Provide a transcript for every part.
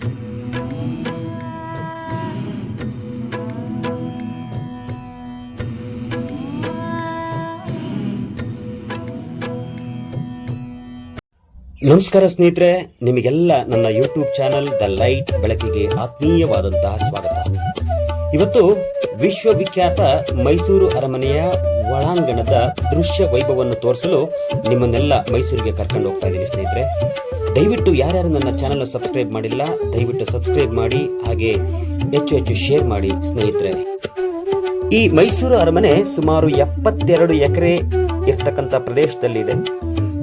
ನಮಸ್ಕಾರ ಸ್ನೇಹಿತರೆ, ನಿಮಗೆಲ್ಲ ನನ್ನ ಯೂಟ್ಯೂಬ್ ಚಾನಲ್ ದ ಲೈಟ್ ಬೆಳಕಿಗೆ ಆತ್ಮೀಯವಾದಂತಹ ಸ್ವಾಗತ. ಇವತ್ತು ವಿಶ್ವವಿಖ್ಯಾತ ಮೈಸೂರು ಅರಮನೆಯ ಒಳಾಂಗಣದ ದೃಶ್ಯ ವೈಭವವನ್ನು ತೋರಿಸಲು ನಿಮ್ಮನ್ನೆಲ್ಲ ಮೈಸೂರಿಗೆ ಕರ್ಕೊಂಡು ಹೋಗ್ತಾ ಇದ್ದೀನಿ ಸ್ನೇಹಿತರೆ. ದಯವಿಟ್ಟು ಯಾರ್ಯಾರು ನನ್ನ ಚಾನಲ್ ಸಬ್ಸ್ಕ್ರೈಬ್ ಮಾಡಿಲ್ಲ, ದಯವಿಟ್ಟು ಸಬ್ಸ್ಕ್ರೈಬ್ ಮಾಡಿ, ಹಾಗೆ ಹೆಚ್ಚು ಶೇರ್ ಮಾಡಿ ಸ್ನೇಹಿತರೆ. ಈ ಮೈಸೂರು ಅರಮನೆ ಸುಮಾರು 72 ಎಕರೆ ಇರ್ತಕ್ಕಂಥ ಪ್ರದೇಶದಲ್ಲಿದೆ.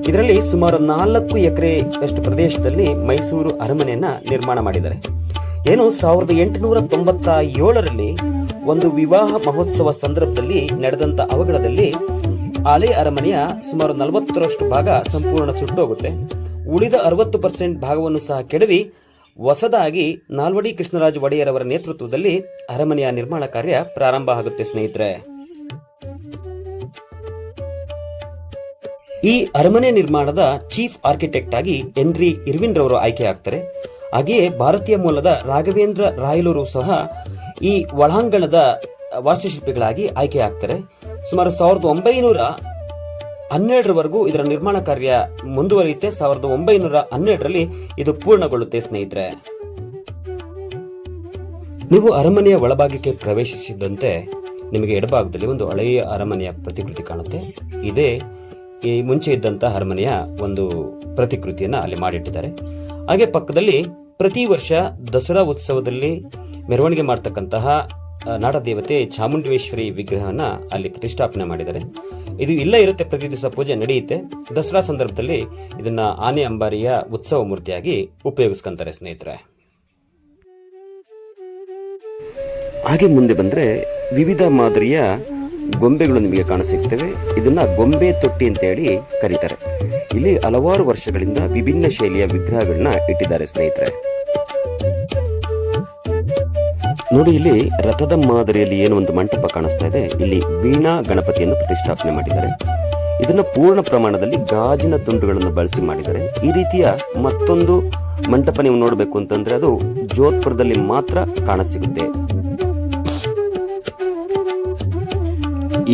ಇದರಲ್ಲಿ ಸುಮಾರು 4 ಎಕರೆ ಅಷ್ಟು ಪ್ರದೇಶದಲ್ಲಿ ಮೈಸೂರು ಅರಮನೆಯನ್ನ ನಿರ್ಮಾಣ ಮಾಡಿದ್ದಾರೆ. ಏನು 1897ರಲ್ಲಿ ಒಂದು ವಿವಾಹ ಮಹೋತ್ಸವ ಸಂದರ್ಭದಲ್ಲಿ ನಡೆದಂತ ಅವಘಡದಲ್ಲಿ ಹಳೆ ಅರಮನೆಯ ಸುಮಾರು 40ರಷ್ಟು ಭಾಗ ಸಂಪೂರ್ಣ ಸುಟ್ಟೋಗುತ್ತೆ. ಉಳಿದ 60% ಭಾಗವನ್ನು ಸಹ ಕೆಡವಿ ಹೊಸದಾಗಿ ನಾಲ್ವಡಿ ಕೃಷ್ಣರಾಜ ಒಡೆಯರ್ ಅವರ ನೇತೃತ್ವದಲ್ಲಿ ಅರಮನೆಯ ನಿರ್ಮಾಣ ಕಾರ್ಯ ಪ್ರಾರಂಭ ಆಗುತ್ತೆ ಸ್ನೇಹಿತರೆ. ಈ ಅರಮನೆ ನಿರ್ಮಾಣದ ಚೀಫ್ ಆರ್ಕಿಟೆಕ್ಟ್ ಆಗಿ ಹೆನ್ರಿ ಇರ್ವಿನ್ ರವರು ಆಯ್ಕೆ ಆಗ್ತಾರೆ. ಹಾಗೆಯೇ ಭಾರತೀಯ ಮೂಲದ ರಾಘವೇಂದ್ರ ರಾಯಲೂರು ಸಹ ಈ ಒಳಾಂಗಣದ ವಾಸ್ತುಶಿಲ್ಪಿಗಳಾಗಿ ಆಯ್ಕೆ ಆಗ್ತಾರೆ. ಸುಮಾರು 1912ರವರೆಗೂ ಇದರ ನಿರ್ಮಾಣ ಕಾರ್ಯ ಮುಂದುವರಿಯುತ್ತೆ. 1912ರಲ್ಲಿ ಇದು ಪೂರ್ಣಗೊಳ್ಳುತ್ತೆ ಸ್ನೇಹಿತರೆ. ನೀವು ಅರಮನೆಯ ಒಳಭಾಗಕ್ಕೆ ಪ್ರವೇಶಿಸಿದಂತೆ ನಿಮಗೆ ಎಡಭಾಗದಲ್ಲಿ ಒಂದು ಹಳೆಯ ಅರಮನೆಯ ಪ್ರತಿಕೃತಿ ಕಾಣುತ್ತೆ. ಇದೇ ಈ ಮುಂಚೆ ಇದ್ದಂತಹ ಅರಮನೆಯ ಒಂದು ಪ್ರತಿಕೃತಿಯನ್ನ ಅಲ್ಲಿ ಮಾಡಿಟ್ಟಿದ್ದಾರೆ. ಹಾಗೆ ಪಕ್ಕದಲ್ಲಿ ಪ್ರತಿ ವರ್ಷ ದಸರಾ ಉತ್ಸವದಲ್ಲಿ ಮೆರವಣಿಗೆ ಮಾಡತಕ್ಕಂತಹ ನಾಡದೇವತೆ ಚಾಮುಂಡೇಶ್ವರಿ ವಿಗ್ರಹನ ಅಲ್ಲಿ ಪ್ರತಿಷ್ಠಾಪನೆ ಮಾಡಿದ್ದಾರೆ. ಇದು ಇಲ್ಲ ಇರುತ್ತೆ, ಪ್ರತಿ ದಿವಸ ಪೂಜೆ ನಡೆಯುತ್ತೆ. ದಸರಾ ಸಂದರ್ಭದಲ್ಲಿ ಇದನ್ನ ಆನೆ ಅಂಬಾರಿಯ ಉತ್ಸವ ಮೂರ್ತಿಯಾಗಿ ಉಪಯೋಗಿಸ್ಕೊಂತಾರೆ ಸ್ನೇಹಿತರೆ. ಹಾಗೆ ಮುಂದೆ ಬಂದ್ರೆ ವಿವಿಧ ಮಾದರಿಯ ಗೊಂಬೆಗಳು ನಿಮಗೆ ಕಾಣಸಿಗ್ತವೆ. ಇದನ್ನ ಗೊಂಬೆ ತೊಟ್ಟಿ ಅಂತ ಹೇಳಿ ಕರೀತಾರೆ. ಇಲ್ಲಿ ಹಲವಾರು ವರ್ಷಗಳಿಂದ ವಿಭಿನ್ನ ಶೈಲಿಯ ವಿಗ್ರಹಗಳನ್ನ ಇಟ್ಟಿದ್ದಾರೆ ಸ್ನೇಹಿತರೆ. ನೋಡಿ, ಇಲ್ಲಿ ರಥದ ಮಾದರಿಯಲ್ಲಿ ಏನು ಒಂದು ಮಂಟಪ ಕಾಣಿಸ್ತಾ ಇದೆ. ಇಲ್ಲಿ ವೀಣಾ ಗಣಪತಿಯನ್ನು ಪ್ರತಿಷ್ಠಾಪನೆ ಮಾಡಿದ್ದಾರೆ. ಇದನ್ನ ಪೂರ್ಣ ಪ್ರಮಾಣದಲ್ಲಿ ಗಾಜಿನ ತುಂಡುಗಳನ್ನು ಬಳಸಿ ಮಾಡಿದ್ದಾರೆ. ಈ ರೀತಿಯ ಮತ್ತೊಂದು ಮಂಟಪ ನೀವು ನೋಡಬೇಕು ಅಂತಂದ್ರೆ ಅದು ಜೋಧ್ಪುರದಲ್ಲಿ ಮಾತ್ರ ಕಾಣಸಿಗುತ್ತೆ.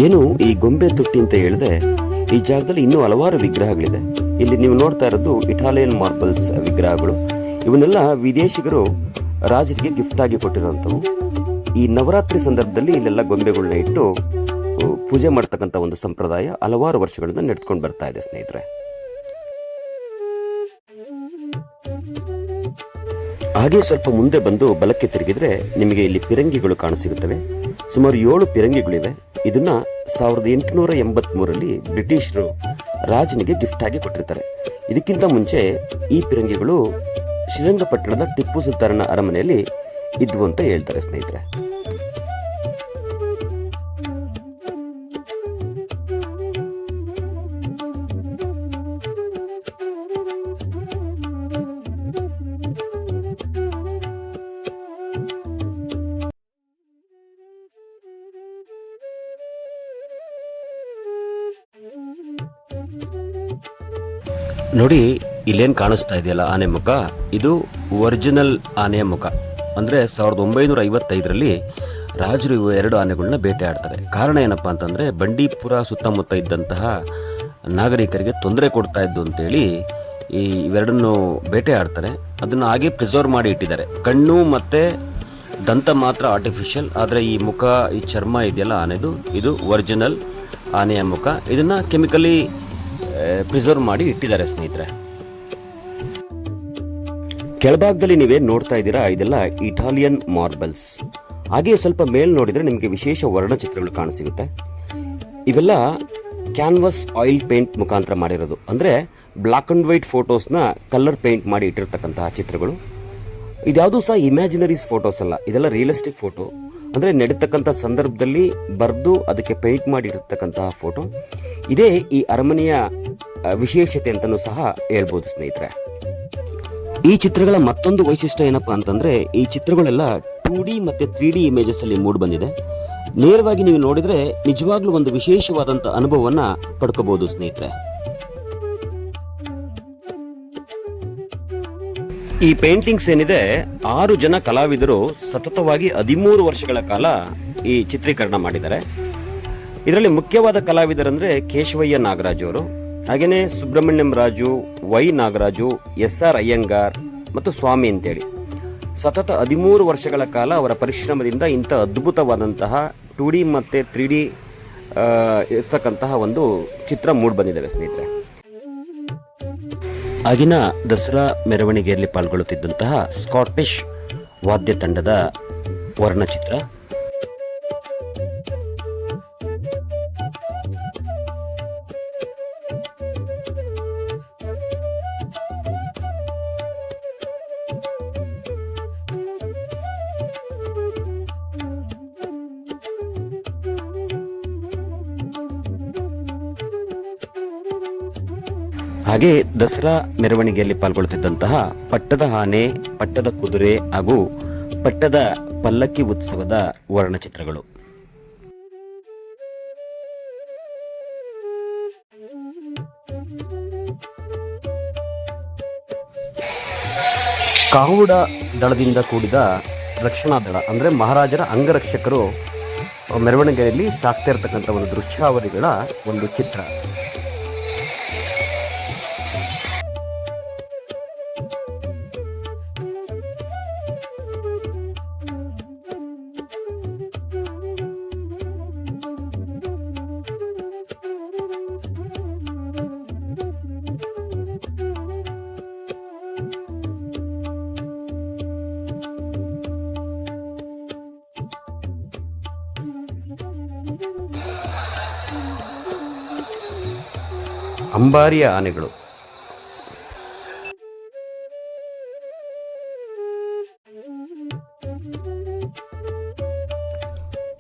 ಏನು ಈ ಗೊಂಬೆ ತೊಟ್ಟಿ ಅಂತ ಹೇಳಿದೆ, ಈ ಜಾಗದಲ್ಲಿ ಇನ್ನೂ ಹಲವಾರು ವಿಗ್ರಹಗಳಿದೆ. ಇಲ್ಲಿ ನೀವು ನೋಡ್ತಾ ಇರೋದು ಇಟಾಲಿಯನ್ ಮಾರ್ಬಲ್ಸ್ ವಿಗ್ರಹಗಳು. ಇವನ್ನೆಲ್ಲ ವಿದೇಶಿಗರು ರಾಜರಿಗೆ ಗಿಫ್ಟ್ ಆಗಿ ಕೊಟ್ಟಿರುವಂತವು. ಈ ನವರಾತ್ರಿ ಸಂದರ್ಭದಲ್ಲಿ ಇಲ್ಲೆಲ್ಲ ಗೊಂಬೆಗಳನ್ನ ಇಟ್ಟು ಪೂಜೆ ಮಾಡತಕ್ಕಂಥ ಒಂದು ಸಂಪ್ರದಾಯ ಹಲವಾರು ವರ್ಷಗಳಿಂದ ನಡೆದುಕೊಂಡು ಬರ್ತಾ ಇದೆ ಸ್ನೇಹಿತರೆ. ಹಾಗೆ ಸ್ವಲ್ಪ ಮುಂದೆ ಬಂದು ಬಲಕ್ಕೆ ತಿರುಗಿದ್ರೆ ನಿಮಗೆ ಇಲ್ಲಿ ಪಿರಂಗಿಗಳು ಕಾಣಸಿಗುತ್ತವೆ. ಸುಮಾರು 7 ಪಿರಂಗಿಗಳಿವೆ. ಇದನ್ನ 1883ರಲ್ಲಿ ಬ್ರಿಟಿಷರು ರಾಜನಿಗೆ ಗಿಫ್ಟ್ ಆಗಿ ಕೊಟ್ಟಿರ್ತಾರೆ. ಇದಕ್ಕಿಂತ ಮುಂಚೆ ಈ ಪಿರಂಗಿಗಳು ಶ್ರೀರಂಗಪಟ್ಟಣದ ಟಿಪ್ಪು ಸುಲ್ತಾನನ ಅರಮನೆಯಲ್ಲಿ ಇದ್ವು ಅಂತ ಹೇಳ್ತಾರೆ ಸ್ನೇಹಿತರೆ. ನೋಡಿ, ಇಲ್ಲೇನು ಕಾಣಿಸ್ತಾ ಇದೆಯಲ್ಲ ಆನೆ ಮುಖ, ಇದು ಒರಿಜಿನಲ್ ಆನೆಯ ಮುಖ. ಅಂದರೆ 1955ರಲ್ಲಿ ರಾಜರು 2 ಆನೆಗಳನ್ನ ಬೇಟೆ ಆಡ್ತಾರೆ. ಕಾರಣ ಏನಪ್ಪಾ ಅಂತಂದರೆ ಬಂಡೀಪುರ ಸುತ್ತಮುತ್ತ ಇದ್ದಂತಹ ನಾಗರಿಕರಿಗೆ ತೊಂದರೆ ಕೊಡ್ತಾ ಇದ್ದು ಅಂತೇಳಿ ಇವೆರಡನ್ನು ಬೇಟೆ ಆಡ್ತಾರೆ. ಅದನ್ನು ಹಾಗೆ ಪ್ರಿಸರ್ವ್ ಮಾಡಿ ಇಟ್ಟಿದ್ದಾರೆ. ಕಣ್ಣು ಮತ್ತು ದಂತ ಮಾತ್ರ ಆರ್ಟಿಫಿಷಿಯಲ್, ಆದರೆ ಈ ಮುಖ, ಈ ಚರ್ಮ ಇದೆಯಲ್ಲ ಆನೆದು, ಇದು ಒರಿಜಿನಲ್ ಆನೆಯ ಮುಖ. ಇದನ್ನು ಕೆಮಿಕಲಿ ಪ್ರಿಸರ್ವ್ ಮಾಡಿ ಇಟ್ಟಿದ್ದಾರೆ ಸ್ನೇಹಿತರೆ. ಕೆಳಭಾಗದಲ್ಲಿ ನೀವೇನು ನೋಡ್ತಾ ಇದ್ದೀರಾ, ಇದೆಲ್ಲ ಇಟಾಲಿಯನ್ ಮಾರ್ಬಲ್ಸ್. ಹಾಗೆ ಸ್ವಲ್ಪ ಮೇಲ್ ನೋಡಿದ್ರೆ ನಿಮಗೆ ವಿಶೇಷ ವರ್ಣಚಿತ್ರಗಳು ಕಾಣಸಿಗುತ್ತೆ. ಇವೆಲ್ಲ ಕ್ಯಾನ್ವಸ್ ಆಯಿಲ್ ಪೇಂಟ್ ಮುಖಾಂತರ ಮಾಡಿರೋದು. ಅಂದರೆ ಬ್ಲಾಕ್ ಅಂಡ್ ವೈಟ್ ಫೋಟೋಸ್ನ ಕಲರ್ ಪೇಂಟ್ ಮಾಡಿ ಇಟ್ಟಿರ್ತಕ್ಕಂತಹ ಚಿತ್ರಗಳು. ಇದ್ಯಾವುದೂ ಸಹ ಇಮ್ಯಾಜಿನರೀಸ್ ಫೋಟೋಸ್ ಅಲ್ಲ, ಇದೆಲ್ಲ ರಿಯಲಿಸ್ಟಿಕ್ ಫೋಟೋ. ಅಂದರೆ ನಡೀತಕ್ಕಂಥ ಸಂದರ್ಭದಲ್ಲಿ ಬರೆದು ಅದಕ್ಕೆ ಪೇಂಟ್ ಮಾಡಿರ್ತಕ್ಕಂತಹ ಫೋಟೋ. ಇದೇ ಈ ಅರಮನೆಯ ವಿಶೇಷತೆ ಅಂತಲೂ ಸಹ ಹೇಳ್ಬೋದು ಸ್ನೇಹಿತರೆ. ಈ ಚಿತ್ರಗಳ ಮತ್ತೊಂದು ವೈಶಿಷ್ಟ್ಯ ಏನಪ್ಪಾ ಅಂತಂದ್ರೆ, ಈ ಚಿತ್ರಗಳೆಲ್ಲ 2D ಮತ್ತೆ 3D ಇಮೇಜಸ್ ಅಲ್ಲಿ ಮೂಡ್ ಬಂದಿದೆ. ನೇರವಾಗಿ ನೀವು ನೋಡಿದ್ರೆ ನಿಜವಾಗ್ಲೂ ಒಂದು ವಿಶೇಷವಾದಂತ ಅನುಭವವನ್ನ ಪಡ್ಕೋಬಹುದು ಸ್ನೇಹಿತರೆ. ಈ ಪೇಂಟಿಂಗ್ಸ್ ಏನಿದೆ 6 ಜನ ಕಲಾವಿದರು ಸತತವಾಗಿ 13 ವರ್ಷಗಳ ಕಾಲ ಈ ಚಿತ್ರೀಕರಣ ಮಾಡಿದ್ದಾರೆ. ಇದರಲ್ಲಿ ಮುಖ್ಯವಾದ ಕಲಾವಿದರಂದ್ರೆ ಕೇಶವಯ್ಯ ನಾಗರಾಜ್ ಅವರು, ಹಾಗೆಯೇ ಸುಬ್ರಹ್ಮಣ್ಯಂ ರಾಜು, ವೈ ನಾಗರಾಜು, ಎಸ್.ಆರ್. ಅಯ್ಯಂಗಾರ್ ಮತ್ತು ಸ್ವಾಮಿ ಅಂತೇಳಿ ಸತತ 13 ವರ್ಷಗಳ ಕಾಲ ಅವರ ಪರಿಶ್ರಮದಿಂದ ಇಂಥ ಅದ್ಭುತವಾದಂತಹ 2D ಮತ್ತು 3D ಇರ್ತಕ್ಕಂತಹ ಒಂದು ಚಿತ್ರ ಮೂಡಿಬಂದಿದ್ದಾವೆ ಸ್ನೇಹಿತರೆ. ಆಗಿನ ದಸರಾ ಮೆರವಣಿಗೆಯಲ್ಲಿ ಪಾಲ್ಗೊಳ್ಳುತ್ತಿದ್ದಂತಹ ಸ್ಕಾಟಿಷ್ ವಾದ್ಯ ತಂಡದ ವರ್ಣಚಿತ್ರ. ಹಾಗೆ ದಸರಾ ಮೆರವಣಿಗೆಯಲ್ಲಿ ಪಾಲ್ಗೊಳ್ಳುತ್ತಿದ್ದಂತಹ ಪಟ್ಟದ ಆನೆ, ಪಟ್ಟದ ಕುದುರೆ ಹಾಗೂ ಪಟ್ಟದ ಪಲ್ಲಕ್ಕಿ ಉತ್ಸವದ ವರ್ಣಚಿತ್ರಗಳು. ಕಾವುಡ ದಳದಿಂದ ಕೂಡಿದ ರಕ್ಷಣಾ ದಳ ಅಂದರೆ ಮಹಾರಾಜರ ಅಂಗರಕ್ಷಕರು ಮೆರವಣಿಗೆಯಲ್ಲಿ ಸಾಕ್ತಾ ಇರತಕ್ಕಂಥ ಒಂದು ದೃಶ್ಯಾವಳಿಗಳ ಒಂದು ಚಿತ್ರ. ಅಂಬಾರಿಯ ಆನೆಗಳು.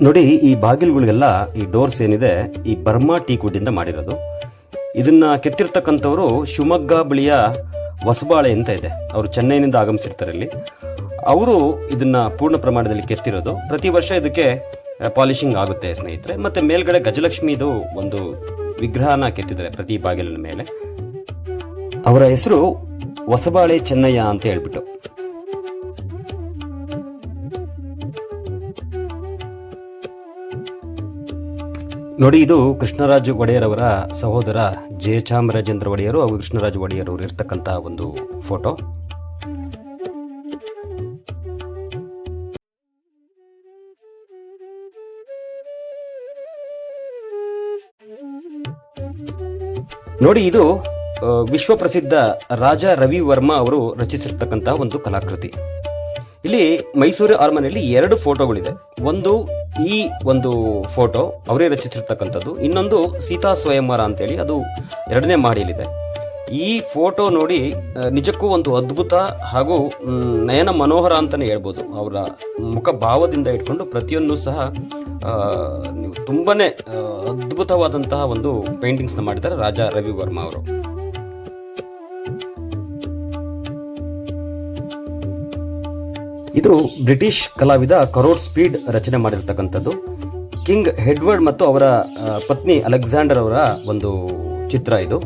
ನೋಡಿ, ಈ ಬಾಗಿಲುಗಳಿಗೆಲ್ಲ ಈ ಡೋರ್ಸ್ ಏನಿದೆ ಈ ಬರ್ಮಾ ಟೀಕ್ ಇಂದ ಮಾಡಿರೋದು. ಇದನ್ನ ಕೆತ್ತಿರ್ತಕ್ಕಂಥವ್ರು ಶಿವಮೊಗ್ಗ ಬಳಿಯ ಹೊಸಬಾಳೆ ಅಂತ ಇದೆ, ಅವರು ಚೆನ್ನೈನಿಂದ ಆಗಮಿಸಿರ್ತಾರೆ ಇಲ್ಲಿ. ಅವರು ಇದನ್ನ ಪೂರ್ಣ ಪ್ರಮಾಣದಲ್ಲಿ ಕೆತ್ತಿರೋದು. ಪ್ರತಿ ವರ್ಷ ಇದಕ್ಕೆ ಪಾಲಿಶಿಂಗ್ ಆಗುತ್ತೆ ಸ್ನೇಹಿತರೆ. ಮತ್ತೆ ಮೇಲ್ಗಡೆ ಗಜಲಕ್ಷ್ಮಿದು ಒಂದು ವಿಗ್ರಹನ ಕೆತ್ತಿದ್ದಾರೆ ಪ್ರತಿ ಬಾಗಿಲಿನ ಮೇಲೆ. ಅವರ ಹೆಸರು ಹೊಸಬಾಳೆ ಚೆನ್ನಯ್ಯ ಅಂತ ಹೇಳ್ಬಿಟ್ಟು. ನೋಡಿ, ಇದು ಕೃಷ್ಣರಾಜ ಒಡೆಯರ್ ಅವರ ಸಹೋದರ ಜಯಚಾಮರಾಜೇಂದ್ರ ಒಡೆಯರು ಹಾಗೂ ಕೃಷ್ಣರಾಜ ಒಡೆಯರ್ ಅವರು ಇರ್ತಕ್ಕಂಥ ಒಂದು ಫೋಟೋ. ನೋಡಿ, ಇದು ವಿಶ್ವಪ್ರಸಿದ್ಧ ರಾಜ ರವಿ ವರ್ಮ ಅವರು ರಚಿಸಿರ್ತಕ್ಕಂತಹ ಒಂದು ಕಲಾಕೃತಿ. ಇಲ್ಲಿ ಮೈಸೂರು ಅರಮನೆಯಲ್ಲಿ 2 ಫೋಟೋಗಳಿದೆ. ಒಂದು ಈ ಒಂದು ಫೋಟೋ ಅವರೇ ರಚಿಸಿರ್ತಕ್ಕಂಥದ್ದು, ಇನ್ನೊಂದು ಸೀತಾ ಸ್ವಯಂವರ ಅಂತೇಳಿ ಅದು 2ನೇ ಮಹಡಿಯಲ್ಲಿದೆ. ಈ ಫೋಟೋ ನೋಡಿ ನಿಜಕ್ಕೂ ಒಂದು ಅದ್ಭುತ ಹಾಗೂ ನಯನ ಮನೋಹರ ಅಂತಲೇ ಹೇಳ್ಬೋದು. ಅವರ ಮುಖ ಭಾವದಿಂದ ಇಟ್ಕೊಂಡು ಪ್ರತಿಯೊಂದು ಸಹ ತುಂಬಾನೇ ಅದ್ಭುತವಾದಂತಹ ಒಂದು ಪೇಂಟಿಂಗ್ಸ್ನ ಮಾಡಿದ್ದಾರೆ ರಾಜ ರವಿ ವರ್ಮ ಅವರು. ಇದು ಬ್ರಿಟಿಷ್ ಕಲಾವಿದ ಕರೋಡ್ ಸ್ಪೀಡ್ ರಚನೆ ಮಾಡಿರ್ತಕ್ಕಂಥದ್ದು. ಕಿಂಗ್ ಎಡ್ವರ್ಡ್ ಮತ್ತು ಅವರ ಪತ್ನಿ ಅಲೆಕ್ಸಾಂಡರ್ ಅವರ ಒಂದು ಚಿತ್ರ ಇದು.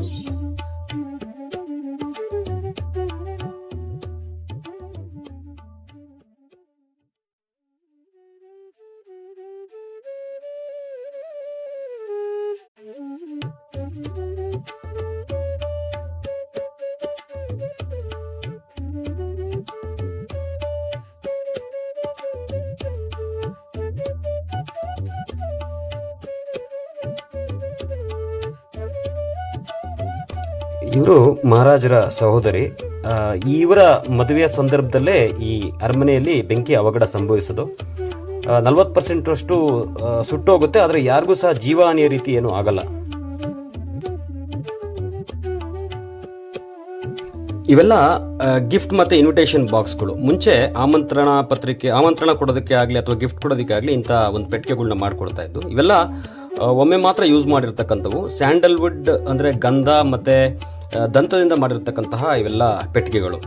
ಇವರು ಮಹಾರಾಜರ ಸಹೋದರಿ. ಇವರ ಮದುವೆಯ ಸಂದರ್ಭದಲ್ಲೇ ಈ ಅರಮನೆಯಲ್ಲಿ ಬೆಂಕಿ ಅವಘಡ ಸಂಭವಿಸೋದು. 40% ಸುಟ್ಟು ಹೋಗುತ್ತೆ, ಆದರೆ ಯಾರಿಗೂ ಸಹ ಜೀವಹಾನಿಯ ರೀತಿ ಏನೂ ಆಗಲ್ಲ. ಇವೆಲ್ಲ ಗಿಫ್ಟ್ ಮತ್ತೆ ಇನ್ವಿಟೇಷನ್ ಬಾಕ್ಸ್ಗಳು. ಮುಂಚೆ ಆಮಂತ್ರಣ ಕೊಡೋದಕ್ಕೆ ಆಗಲಿ ಅಥವಾ ಗಿಫ್ಟ್ ಕೊಡೋದಕ್ಕೆ ಆಗಲಿ ಇಂಥ ಒಂದು ಪೆಟ್ಟಿಗೆಗಳನ್ನ ಮಾಡಿಕೊಡ್ತಾ ಇದ್ದು. ಇವೆಲ್ಲ ಒಮ್ಮೆ ಮಾತ್ರ ಯೂಸ್ ಮಾಡಿರ್ತಕ್ಕಂಥವು. ಸ್ಯಾಂಡಲ್ವುಡ್ ಅಂದರೆ ಗಂಧ ಮತ್ತೆ ದಂತದಿಂದ ಮಾಡಿರ್ತಕ್ಕಂತಹ ಇವೆಲ್ಲ ಪೆಟ್ಟಿಗೆಗಳು.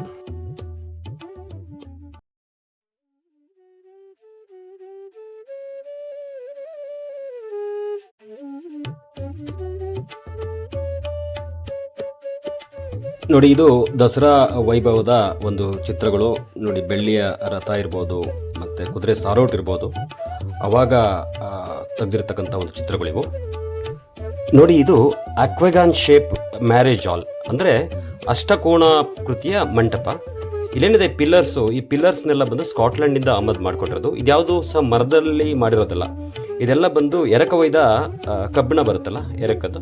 ನೋಡಿ, ಇದು ದಸರಾ ವೈಭವದ ಒಂದು ಚಿತ್ರಗಳು. ನೋಡಿ, ಬೆಳ್ಳಿಯ ರಥ ಇರ್ಬೋದು, ಮತ್ತು ಕುದುರೆ ಸಾರೋಟ್ ಇರ್ಬೋದು, ಅವಾಗ ತೆಗೆದಿರ್ತಕ್ಕಂಥ ಒಂದು ಚಿತ್ರಗಳಿವು. ನೋಡಿ, ಇದು ಅಕ್ವೆಗಾನ್ ಶೇಪ್ ಮ್ಯಾರೇಜ್ ಹಾಲ್, ಅಂದರೆ ಅಷ್ಟಕೋಣ ಕೃತಿಯ ಮಂಟಪ. ಇಲ್ಲೇನಿದೆ ಪಿಲ್ಲರ್ಸು, ಈ ಪಿಲ್ಲರ್ಸ್ನೆಲ್ಲ ಬಂದು ಸ್ಕಾಟ್ಲೆಂಡಿಂದ ಆಮದು ಮಾಡಿಕೊಟ್ಟಿರೋದು. ಇದ್ಯಾವುದು ಸಹ ಮರದಲ್ಲಿ ಮಾಡಿರೋದಲ್ಲ, ಇದೆಲ್ಲ ಬಂದು ಎರಕವೈದ ಕಬ್ಬಿಣ ಬರುತ್ತಲ್ಲ, ಎರಕದ್ದು,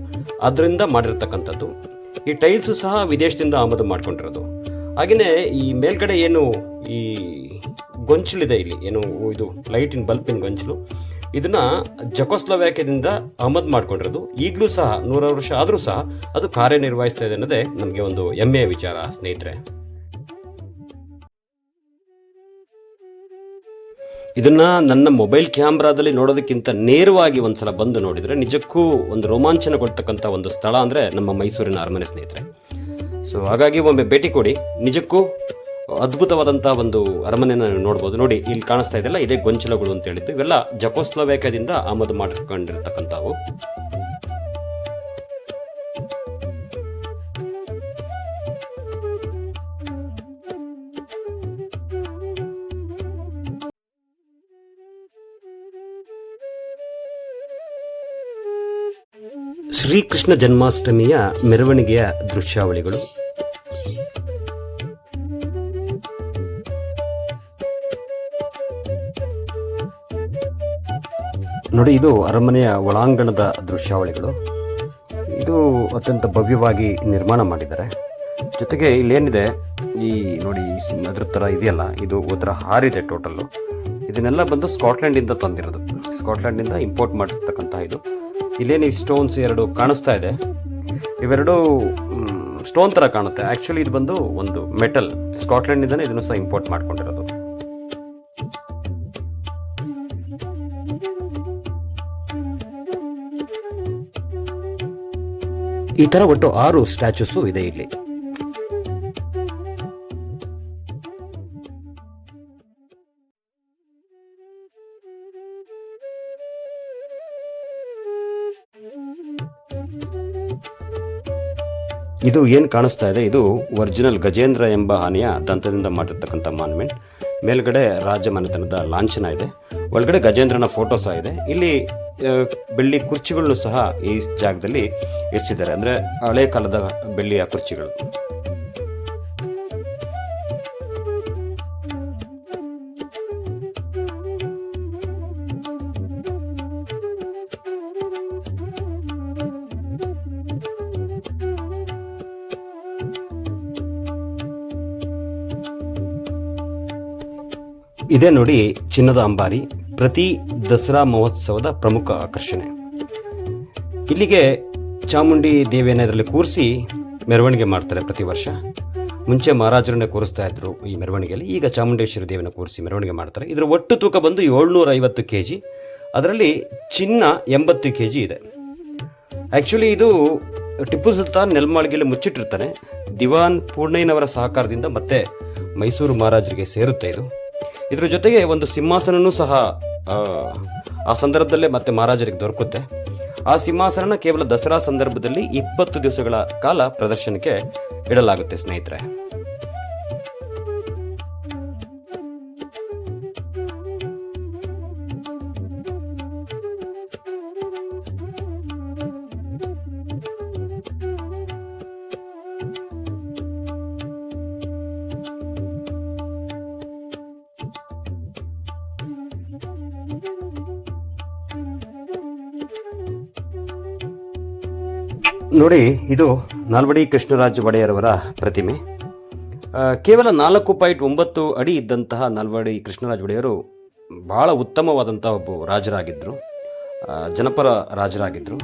ಅದರಿಂದ ಮಾಡಿರ್ತಕ್ಕಂಥದ್ದು. ಈ ಟೈಲ್ಸು ಸಹ ವಿದೇಶದಿಂದ ಆಮದು ಮಾಡ್ಕೊಂಡಿರೋದು. ಹಾಗೆಯೇ ಈ ಮೇಲ್ಗಡೆ ಏನು ಈ ಗೊಂಚಲಿದೆ ಇಲ್ಲಿ, ಏನು ಇದು ಲೈಟಿನ ಬಲ್ಪಿನ ಗೊಂಚಲು, ಇದನ್ನ ಜಕೋಸ್ಲೋವ್ಯಾಕಿಯಾದಿಂದ ಆಮದು ಮಾಡ್ಕೊಂಡಿರೋದು. ಈಗಲೂ ಸಹ 100 ವರ್ಷ ಆದರೂ ಸಹ ಅದು ಕಾರ್ಯನಿರ್ವಹಿಸ್ತಾ ಇದೆ ಅನ್ನೋದೇ ನಮಗೆ ಒಂದು ಹೆಮ್ಮೆಯ ವಿಚಾರ ಸ್ನೇಹಿತರೆ. ಇದನ್ನ ನನ್ನ ಮೊಬೈಲ್ ಕ್ಯಾಮ್ರಾದಲ್ಲಿ ನೋಡೋದಕ್ಕಿಂತ ನೇರವಾಗಿ ಒಂದ್ಸಲ ಬಂದು ನೋಡಿದರೆ ನಿಜಕ್ಕೂ ಒಂದು ರೋಮಾಂಚನ ಕೊಡ್ತಕ್ಕಂಥ ಒಂದು ಸ್ಥಳ ಅಂದರೆ ನಮ್ಮ ಮೈಸೂರಿನ ಅರಮನೆ ಸ್ನೇಹಿತರೆ. ಸೊ ಹಾಗಾಗಿ ಒಮ್ಮೆ ಭೇಟಿ ಕೊಡಿ, ನಿಜಕ್ಕೂ ಅದ್ಭುತವಾದಂಥ ಒಂದು ಅರಮನೆನ ನೋಡ್ಬೋದು. ನೋಡಿ, ಇಲ್ಲಿ ಕಾಣಿಸ್ತಾ ಇದೆಯಲ್ಲ, ಇದೇ ಗೊಂಚಲಗಳು ಅಂತ ಹೇಳಿದ್ದು. ಇವೆಲ್ಲ ಜಕೋಸ್ಲೋವ್ಯಾಕಿಯಾದಿಂದ ಆಮದು ಮಾಡಿಕೊಂಡಿರ್ತಕ್ಕಂಥವು. ಶ್ರೀಕೃಷ್ಣ ಜನ್ಮಾಷ್ಟಮಿಯ ಮೆರವಣಿಗೆಯ ದೃಶ್ಯಾವಳಿಗಳು. ನೋಡಿ, ಇದು ಅರಮನೆಯ ಒಳಾಂಗಣದ ದೃಶ್ಯಾವಳಿಗಳು. ಇದು ಅತ್ಯಂತ ಭವ್ಯವಾಗಿ ನಿರ್ಮಾಣ ಮಾಡಿದ್ದಾರೆ. ಜೊತೆಗೆ ಇಲ್ಲೇನಿದೆ, ಈ ನೋಡಿ ಅದ್ರ ಥರ ಇದೆಯಲ್ಲ, ಇದು ಒಂಥರ ಹಾರಿದೆ ಟೋಟಲ್ಲು. ಇದನ್ನೆಲ್ಲ ಬಂದು ಸ್ಕಾಟ್ಲೆಂಡಿಂದ ತಂದಿರೋದು, ಸ್ಕಾಟ್ಲೆಂಡಿಂದ ಇಂಪೋರ್ಟ್ ಮಾಡಿರ್ತಕ್ಕಂಥ ಇದು. ಇಲ್ಲೇನು ಈ ಸ್ಟೋನ್ಸ್ ಎರಡು ಕಾಣಿಸ್ತಾ ಇದೆ, ಇವೆರಡು ಸ್ಟೋನ್ ಥರ ಕಾಣುತ್ತೆ. ಆ್ಯಕ್ಚುಲಿ ಇದು ಬಂದು ಒಂದು ಮೆಟಲ್, ಸ್ಕಾಟ್ಲೆಂಡಿಂದನೇ ಇದನ್ನು ಸಹ ಇಂಪೋರ್ಟ್ ಮಾಡ್ಕೊಂಡಿರೋದು. ಈ ಥರ ಒಟ್ಟು 6 ಸ್ಟ್ಯಾಚ್ಯೂಸು ಇದೆ ಇಲ್ಲಿ. ಇದು ಏನು ಕಾಣಿಸ್ತಾ ಇದೆ, ಇದು ಒರಿಜಿನಲ್ ಗಜೇಂದ್ರ ಎಂಬ ಆನೆಯ ದಂತದಿಂದ ಮಾಡಿರ್ತಕ್ಕಂಥ ಮಾನ್ಯುಮೆಂಟ್. ಮೇಲ್ಗಡೆ ರಾಜಮನೆತನದ ಲಾಂಛನ ಇದೆ, ಒಳಗಡೆ ಗಜೇಂದ್ರನ ಫೋಟೋ ಸಹ ಇದೆ. ಇಲ್ಲಿ ಬೆಳ್ಳಿ ಕುರ್ಚಿಗಳನ್ನು ಸಹ ಈ ಜಾಗದಲ್ಲಿ ಇರಿಸಿದ್ದಾರೆ, ಅಂದರೆ ಹಳೆ ಕಾಲದ ಬೆಳ್ಳಿಯ ಕುರ್ಚಿಗಳು. ಇದೇ ನೋಡಿ ಚಿನ್ನದ ಅಂಬಾರಿ, ಪ್ರತಿ ದಸರಾ ಮಹೋತ್ಸವದ ಪ್ರಮುಖ ಆಕರ್ಷಣೆ. ಇಲ್ಲಿಗೆ ಚಾಮುಂಡಿ ದೇವಿಯನ್ನು ಇದರಲ್ಲಿ ಕೂರಿಸಿ ಮೆರವಣಿಗೆ ಮಾಡ್ತಾರೆ ಪ್ರತಿ ವರ್ಷ. ಮುಂಚೆ ಮಹಾರಾಜರನ್ನೇ ಕೂರಿಸ್ತಾ ಇದ್ರು ಈ ಮೆರವಣಿಗೆಯಲ್ಲಿ, ಈಗ ಚಾಮುಂಡೇಶ್ವರಿ ದೇವಿಯನ್ನು ಕೂರಿಸಿ ಮೆರವಣಿಗೆ ಮಾಡ್ತಾರೆ. ಇದರ ಒಟ್ಟು ತೂಕ ಬಂದು 750 kg, ಅದರಲ್ಲಿ ಚಿನ್ನ 80 kg ಇದೆ. ಆ್ಯಕ್ಚುಲಿ ಇದು ಟಿಪ್ಪು ಸುಲ್ತಾನ್ ನೆಲಮಾಳಿಗೆಯಲ್ಲಿ ಮುಚ್ಚಿಟ್ಟಿರ್ತಾನೆ. ದಿವಾನ್ ಪೂರ್ಣಯ್ಯನವರ ಸಹಕಾರದಿಂದ ಮತ್ತೆ ಮೈಸೂರು ಮಹಾರಾಜರಿಗೆ ಸೇರುತ್ತೆ ಇದು. ಇದರ ಜೊತೆಗೆ ಒಂದು ಸಿಂಹಾಸನನೂ ಸಹ ಆ ಸಂದರ್ಭದಲ್ಲೇ ಮತ್ತೆ ಮಹಾರಾಜರಿಗೆ ದೊರಕುತ್ತೆ. ಆ ಸಿಂಹಾಸನ ಕೇವಲ ದಸರಾ ಸಂದರ್ಭದಲ್ಲಿ 20 ದಿವಸಗಳ ಕಾಲ ಪ್ರದರ್ಶನಕ್ಕೆ ಇಡಲಾಗುತ್ತೆ ಸ್ನೇಹಿತರೆ. ನೋಡಿ, ಇದು ನಾಲ್ವಡಿ ಕೃಷ್ಣರಾಜ ಒಡೆಯರವರ ಪ್ರತಿಮೆ. ಕೇವಲ 4.9 ಅಡಿ ಇದ್ದಂತಹ ನಾಲ್ವಡಿ ಕೃಷ್ಣರಾಜ ಒಡೆಯರು ಬಹಳ ಉತ್ತಮವಾದಂತಹ ಒಬ್ಬ ರಾಜರಾಗಿದ್ದರು, ಜನಪರ ರಾಜರಾಗಿದ್ದರು.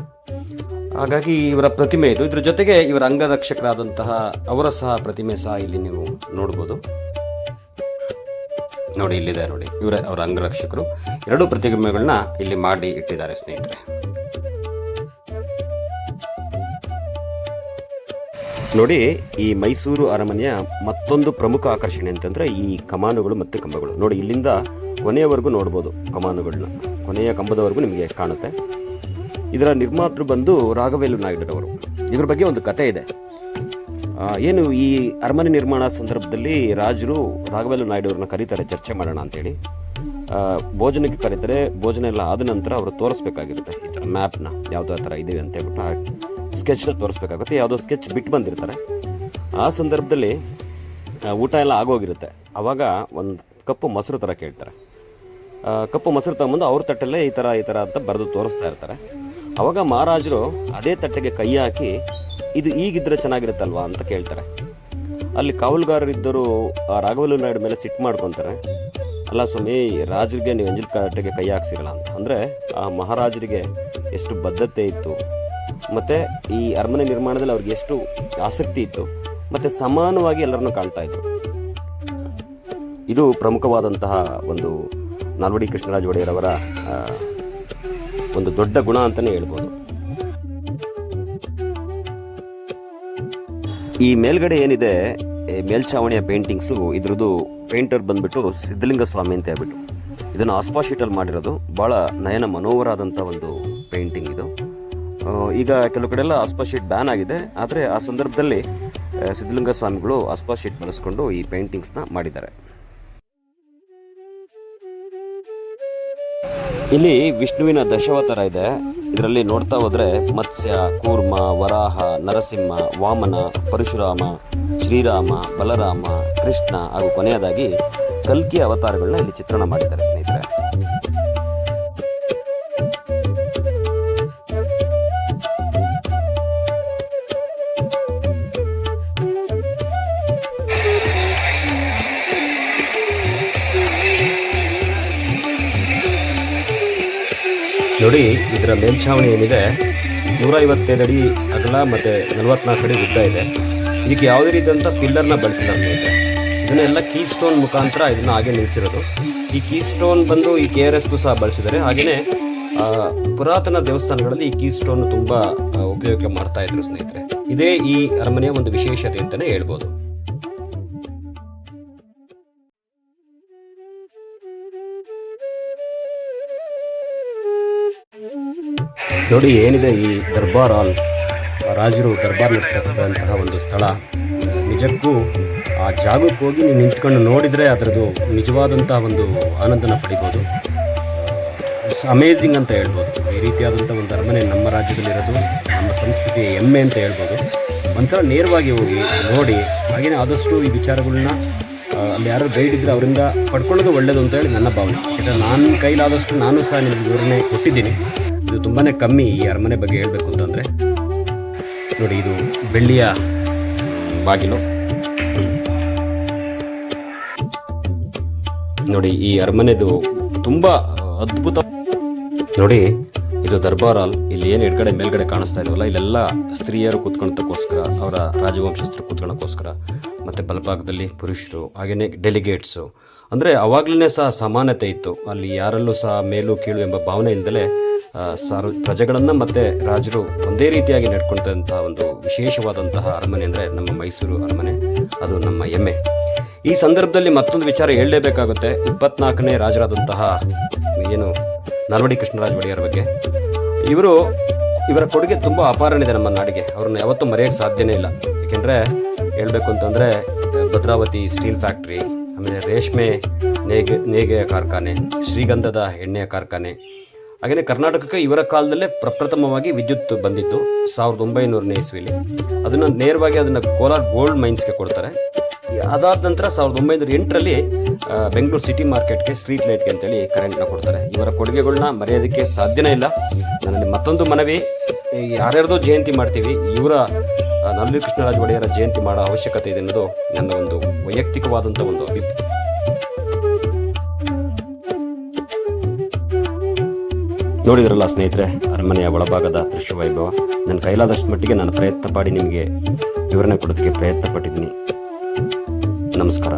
ಹಾಗಾಗಿ ಇವರ ಪ್ರತಿಮೆ ಇದು. ಇದ್ರ ಜೊತೆಗೆ ಇವರ ಅಂಗರಕ್ಷಕರಾದಂತಹ ಅವರ ಸಹ ಪ್ರತಿಮೆ ಸಹ ಇಲ್ಲಿ ನೀವು ನೋಡ್ಬೋದು. ನೋಡಿ, ಇಲ್ಲಿದೆ ನೋಡಿ, ಅವರ ಅಂಗರಕ್ಷಕರು. 2 ಪ್ರತಿಮೆಗಳನ್ನ ಇಲ್ಲಿ ಮಾಡಿ ಇಟ್ಟಿದ್ದಾರೆ ಸ್ನೇಹಿತರೆ. ನೋಡಿ, ಈ ಮೈಸೂರು ಅರಮನೆಯ ಮತ್ತೊಂದು ಪ್ರಮುಖ ಆಕರ್ಷಣೆ ಅಂತಂದರೆ ಈ ಕಮಾನುಗಳು ಮತ್ತು ಕಂಬಗಳು. ನೋಡಿ, ಇಲ್ಲಿಂದ ಕೊನೆಯವರೆಗೂ ನೋಡ್ಬೋದು ಕಮಾನುಗಳನ್ನ, ಕೊನೆಯ ಕಂಬದವರೆಗೂ ನಿಮಗೆ ಕಾಣುತ್ತೆ. ಇದರ ನಿರ್ಮಾತೃ ಬಂದು ರಾಘವೇಲು ನಾಯ್ಡುರವರು. ಇದ್ರ ಬಗ್ಗೆ ಒಂದು ಕತೆ ಇದೆ. ಏನು ಈ ಅರಮನೆ ನಿರ್ಮಾಣ ಸಂದರ್ಭದಲ್ಲಿ ರಾಜರು ರಾಘವೇಂದ್ರ ನಾಯ್ಡು ಅವ್ರನ್ನ ಕರೀತಾರೆ ಚರ್ಚೆ ಮಾಡೋಣ ಅಂತೇಳಿ. ಭೋಜನಕ್ಕೆ ಕರೀತಾರೆ. ಭೋಜನ ಎಲ್ಲ ಆದ ನಂತರ ಅವರು ತೋರಿಸ್ಬೇಕಾಗಿರುತ್ತೆ ಈ ಥರ ಮ್ಯಾಪ್ನ, ಯಾವುದೋ ಥರ ಇದೆ ಅಂತ ಹೇಳ್ಬಿಟ್ಟು ಸ್ಕೆಚ್ನ ತೋರಿಸ್ಬೇಕಾಗುತ್ತೆ. ಯಾವುದೋ ಸ್ಕೆಚ್ ಬಿಟ್ಟು ಬಂದಿರ್ತಾರೆ. ಆ ಸಂದರ್ಭದಲ್ಲಿ ಊಟ ಎಲ್ಲ ಆಗೋಗಿರುತ್ತೆ. ಆವಾಗ ಒಂದು ಕಪ್ಪು ಮೊಸರು ಥರ ಕೇಳ್ತಾರೆ. ಕಪ್ಪು ಮೊಸರು ತಗೊಂಬಂದು ಅವ್ರ ತಟ್ಟಲ್ಲೇ ಈ ಥರ ಅಂತ ಬರೆದು ತೋರಿಸ್ತಾ ಇರ್ತಾರೆ. ಆವಾಗ ಮಹಾರಾಜರು ಅದೇ ತಟ್ಟೆಗೆ ಕೈ ಹಾಕಿ ಇದು ಈಗಿದ್ರೆ ಚೆನ್ನಾಗಿರುತ್ತಲ್ವಾ ಅಂತ ಕೇಳ್ತಾರೆ. ಅಲ್ಲಿ ಕಾವಲುಗಾರರಿದ್ದರು ರಾಘವೇಂದ್ರ ನಾಯ್ಡು ಮೇಲೆ ಸಿಟ್ಟು ಮಾಡ್ಕೊತಾರೆ. ಅಲ್ಲ ಸ್ವಾಮಿ, ರಾಜರಿಗೆ ನೀವು ಎಂಜಲ್ ತಟ್ಟೆಗೆ ಕೈ ಹಾಕ್ಸಿರಲ್ಲ ಅಂತ. ಅಂದರೆ ಆ ಮಹಾರಾಜರಿಗೆ ಎಷ್ಟು ಬದ್ಧತೆ ಇತ್ತು, ಮತ್ತು ಈ ಅರಮನೆ ನಿರ್ಮಾಣದಲ್ಲಿ ಅವ್ರಿಗೆ ಎಷ್ಟು ಆಸಕ್ತಿ ಇತ್ತು, ಮತ್ತು ಸಮಾನವಾಗಿ ಎಲ್ಲರನ್ನೂ ಕಾಣ್ತಾ ಇದ್ರು. ಇದು ಪ್ರಮುಖವಾದಂತಹ ಒಂದು ನಾಲ್ವಡಿ ಕೃಷ್ಣರಾಜ ಒಡೆಯರ್ ಅವರ ಒಂದು ದೊಡ್ಡ ಗುಣ ಅಂತಲೇ ಹೇಳ್ಬೋದು. ಈ ಮೇಲ್ಗಡೆ ಏನಿದೆ ಮೇಲ್ಛಾವಣಿಯ ಪೇಂಟಿಂಗ್ಸು, ಇದ್ರದ್ದು ಪೇಂಟರ್ ಬಂದ್ಬಿಟ್ಟು ಸಿದ್ಧಲಿಂಗ ಸ್ವಾಮಿ ಅಂತ ಹೇಳ್ಬಿಟ್ಟು ಇದನ್ನು ಆಸ್ಪಾ ಶೀಟಲ್ಲಿ ಮಾಡಿರೋದು. ಭಾಳ ನಯನ ಮನೋಹರಾದಂಥ ಒಂದು ಪೇಂಟಿಂಗ್ ಇದು. ಈಗ ಕೆಲವು ಕಡೆ ಎಲ್ಲ ಆಸ್ಪಾ ಶೀಟ್ ಬ್ಯಾನ್ ಆಗಿದೆ. ಆದರೆ ಆ ಸಂದರ್ಭದಲ್ಲಿ ಸಿದ್ಧಲಿಂಗ ಸ್ವಾಮಿಗಳು ಆಸ್ಪಾ ಶೀಟ್ ಬಳಸ್ಕೊಂಡು ಈ ಪೇಂಟಿಂಗ್ಸ್ನ ಮಾಡಿದ್ದಾರೆ. ಇಲ್ಲಿ ವಿಷ್ಣುವಿನ ದಶಾವತಾರ ಇದೆ. ಇದರಲ್ಲಿ ನೋಡ್ತಾ ಹೋದರೆ ಮತ್ಸ್ಯ, ಕೂರ್ಮ, ವರಾಹ, ನರಸಿಂಹ, ವಾಮನ, ಪರಶುರಾಮ, ಶ್ರೀರಾಮ, ಬಲರಾಮ, ಕೃಷ್ಣ ಹಾಗೂ ಕೊನೆಯದಾಗಿ ಕಲ್ಕಿ ಅವತಾರಗಳನ್ನ ಇಲ್ಲಿ ಚಿತ್ರಣ ಮಾಡಿದ್ದಾರೆ ಸ್ನೇಹಿತರೆ. ನೋಡಿ, ಇದರ ಮೇಲ್ಛಾವಣಿ ಏನಿದೆ 155 ಅಡಿ ಅಗಲ ಮತ್ತು 44 ಅಡಿ ಉದ್ದ ಇದೆ. ಇದಕ್ಕೆ ಯಾವುದೇ ರೀತಿಯಂಥ ಪಿಲ್ಲರ್ನ ಬಳಸಿಲ್ಲ ಸ್ನೇಹಿತರೆ. ಇದನ್ನೆಲ್ಲ ಕೀ ಸ್ಟೋನ್ ಮುಖಾಂತರ ಇದನ್ನು ಹಾಗೆ ನಿಲ್ಲಿಸಿರೋದು. ಈ ಕೀ ಸ್ಟೋನ್ ಬಂದು ಈ KRSಗೂ ಸಹ ಬಳಸಿದ್ದಾರೆ. ಹಾಗೆಯೇ ಪುರಾತನ ದೇವಸ್ಥಾನಗಳಲ್ಲಿ ಈ ಕೀ ಸ್ಟೋನ್ ತುಂಬ ಉಪಯೋಗ ಮಾಡ್ತಾ ಇದ್ರು ಸ್ನೇಹಿತರೆ. ಇದೇ ಈ ಅರಮನೆಯ ಒಂದು ವಿಶೇಷತೆ ಅಂತಲೇ ಹೇಳ್ಬೋದು. ನೋಡಿ, ಏನಿದೆ ಈ ದರ್ಬಾರ್ ಹಾಲ್, ರಾಜರು ದರ್ಬಾರ್ ನಡೆಸ್ತಕ್ಕಂತಹ ಒಂದು ಸ್ಥಳ. ನಿಜಕ್ಕೂ ಆ ಜಾಗಕ್ಕೆ ಹೋಗಿ ನೀವು ನಿಂತ್ಕೊಂಡು ನೋಡಿದರೆ ಅದರದ್ದು ನಿಜವಾದಂತಹ ಒಂದು ಆನಂದನ ಪಡಿಬೋದು. ಇಟ್ಸ್ ಅಮೇಝಿಂಗ್ ಅಂತ ಹೇಳ್ಬೋದು. ಈ ರೀತಿಯಾದಂಥ ಒಂದು ಅರಮನೆ ನಮ್ಮ ರಾಜ್ಯದಲ್ಲಿರೋದು ನಮ್ಮ ಸಂಸ್ಕೃತಿಯ ಹೆಮ್ಮೆ ಅಂತ ಹೇಳ್ಬೋದು. ಒಂದ್ಸಲ ನೇರವಾಗಿ ಹೋಗಿ ನೋಡಿ, ಹಾಗೆಯೇ ಆದಷ್ಟು ಈ ವಿಚಾರಗಳನ್ನ ಅಲ್ಲಿ ಯಾರು ಗೈಡ್ ಇದ್ದರೆ ಅವರಿಂದ ಪಡ್ಕೊಳ್ಳೋದು ಒಳ್ಳೆಯದು ಅಂತ ಹೇಳಿ ನನ್ನ ಭಾವನೆ. ಯಾಕಂದರೆ ನನ್ನ ಕೈಲಾದಷ್ಟು ನಾನು ಸಹ ನಿಮಗೆ ವಿವರಣೆ ಕೊಟ್ಟಿದ್ದೀನಿ. ಇದು ತುಂಬಾ ಕಮ್ಮಿ ಈ ಅರಮನೆ ಬಗ್ಗೆ ಹೇಳಬೇಕು ಅಂತಂದರೆ. ನೋಡಿ, ಇದು ಬೆಳ್ಳಿಯ ಬಾಗಿಲು. ನೋಡಿ, ಈ ಅರಮನೆದು ತುಂಬ ಅದ್ಭುತ. ನೋಡಿ, ಇದು ದರ್ಬಾರ್ ಹಾಲ್. ಇಲ್ಲಿ ಏನು ಎಡಗಡೆ ಮೇಲ್ಗಡೆ ಕಾಣಿಸ್ತಾ ಇದೆಯಲ್ಲ, ಇಲ್ಲೆಲ್ಲ ಸ್ತ್ರೀಯರು ಕೂತ್ಕೊಳ್ಳೋದಕ್ಕೋಸ್ಕರ, ಅವರ ರಾಜವಂಶಸ್ಥರು ಕೂತ್ಕೊಳ್ಳೋಕ್ಕೋಸ್ಕರ, ಮತ್ತು ಬಲಭಾಗದಲ್ಲಿ ಪುರುಷರು, ಹಾಗೆಯೇ ಡೆಲಿಗೇಟ್ಸು. ಅಂದರೆ ಅವಾಗಲೇ ಸಹ ಸಮಾನತೆ ಇತ್ತು. ಅಲ್ಲಿ ಯಾರಲ್ಲೂ ಸಹ ಮೇಲು ಕೀಳು ಎಂಬ ಭಾವನೆ ಇಲ್ಲದೆ ಪ್ರಜೆಗಳನ್ನು ಮತ್ತು ರಾಜರು ಒಂದೇ ರೀತಿಯಾಗಿ ನಡ್ಕೊಂಡಂಥ ಒಂದು ವಿಶೇಷವಾದಂತಹ ಅರಮನೆ ಅಂದರೆ ನಮ್ಮ ಮೈಸೂರು ಅರಮನೆ. ಅದು ನಮ್ಮ ಹೆಮ್ಮೆ. ಈ ಸಂದರ್ಭದಲ್ಲಿ ಮತ್ತೊಂದು ವಿಚಾರ ಹೇಳಲೇಬೇಕಾಗುತ್ತೆ. 24ನೇ ರಾಜರಾದಂತಹ ಏನು ನಾಲ್ವಡಿ ಕೃಷ್ಣರಾಜ ಒಡೆಯರ್ ಬಗ್ಗೆ. ಇವರ ಕೊಡುಗೆ ತುಂಬ ಅಪಾರನಿದೆ ನಮ್ಮ ನಾಡಿಗೆ. ಅವ್ರನ್ನ ಯಾವತ್ತೂ ಮರೆಯೋಕ್ಕೆ ಸಾಧ್ಯನೇ ಇಲ್ಲ. ಏಕೆಂದರೆ ಹೇಳಬೇಕು ಅಂತಂದರೆ ಭದ್ರಾವತಿ ಸ್ಟೀಲ್ ಫ್ಯಾಕ್ಟ್ರಿ, ಆಮೇಲೆ ರೇಷ್ಮೆ ನೇಯ್ಗೆಯ ಕಾರ್ಖಾನೆ, ಶ್ರೀಗಂಧದ ಎಣ್ಣೆಯ ಕಾರ್ಖಾನೆ, ಹಾಗೆಯೇ ಕರ್ನಾಟಕಕ್ಕೆ ಇವರ ಕಾಲದಲ್ಲೇ ಪ್ರಪ್ರಥಮವಾಗಿ ವಿದ್ಯುತ್ ಬಂದಿತ್ತು 1900ನೇ ಇಸ್ವಿಲಿ. ಅದನ್ನು ನೇರವಾಗಿ ಕೋಲಾರ ಗೋಲ್ಡ್ ಮೈನ್ಸ್ಗೆ ಕೊಡ್ತಾರೆ. ಅದಾದ ನಂತರ 1908ರಲ್ಲಿ ಬೆಂಗಳೂರು ಸಿಟಿ ಮಾರ್ಕೆಟ್ಗೆ ಸ್ಟ್ರೀಟ್ ಲೈಟ್ಗೆ ಅಂತೇಳಿ ಕರೆಂಟ್ನ ಕೊಡ್ತಾರೆ. ಇವರ ಕೊಡುಗೆಗಳನ್ನ ಮರೆಯೋದಕ್ಕೆ ಸಾಧ್ಯನೇ ಇಲ್ಲ. ನನ್ನಲ್ಲಿ ಮತ್ತೊಂದು ಮನವಿ, ಯಾರ್ಯಾರ್ದೋ ಜಯಂತಿ ಮಾಡ್ತೀವಿ, ಇವರ ನಾಲ್ವಡಿ ಕೃಷ್ಣರಾಜ ಒಡೆಯರ ಜಯಂತಿ ಮಾಡೋ ಅವಶ್ಯಕತೆ ಇದೆ ಅನ್ನೋದು ನನ್ನ ಒಂದು ವೈಯಕ್ತಿಕವಾದಂಥ ಒಂದು ಅಭಿಪ್ರಾಯ. ನೋಡಿದ್ರಲ್ಲ ಸ್ನೇಹಿತರೆ, ಅರಮನೆಯ ಒಳಭಾಗದ ದೃಶ್ಯ ವೈಭವ. ನನ್ನ ಕೈಲಾದಷ್ಟು ಮಟ್ಟಿಗೆ ನಾನು ಪ್ರಯತ್ನ ಪಡಿ ನಿಮಗೆ ವಿವರಣೆ ಕೊಡೋದಕ್ಕೆ ಪ್ರಯತ್ನ ಪಟ್ಟಿದ್ದೀನಿ. ನಮಸ್ಕಾರ.